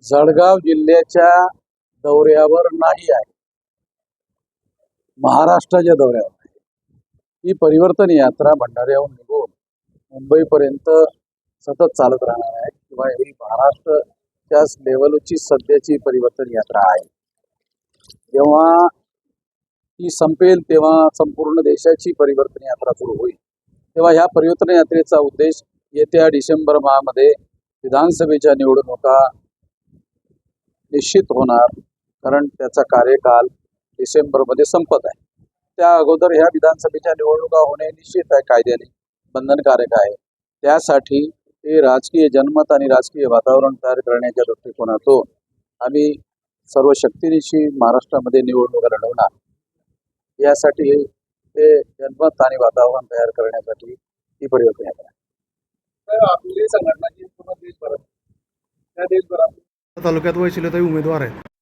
जळगाव जिल्ह्याच्या दौऱ्यावर नाही आहे, महाराष्ट्राच्या दौऱ्यावर आहे. ही परिवर्तन यात्रा भंडाऱ्याहून निघून मुंबईपर्यंत सतत चालत राहणार आहे किंवा ही महाराष्ट्राच्या लेवलची सध्याची परिवर्तन यात्रा आहे. जेव्हा ती संपेल तेव्हा संपूर्ण देशाची परिवर्तन यात्रा सुरू होईल. तेव्हा ह्या परिवर्तन यात्रेचा उद्देश येत्या डिसेंबर माहामध्ये विधानसभेच्या निवडणुका निश्चित होणार, कारण त्याचा कार्यकाल डिसेंबरमध्ये संपत आहे. त्या अगोदर ह्या विधानसभेच्या निवडणुका होणे निश्चित आहे, कायद्याने बंधनकारक आहे. त्यासाठी हे राजकीय जनमत आणि राजकीय वातावरण तयार करण्याच्या दृष्टिकोनातून आम्ही सर्व शक्तीनिशी महाराष्ट्रामध्ये निवडणुका लढवणार. यासाठी हे जनमत आणि वातावरण तयार करण्यासाठी ही परिवर्तन यात्रा आहे. आपली संघटना जी पूर्ण देशभरात त्या देशभरात तालुक्यात वैशिष्ट्यताई उमेदवार आहेत.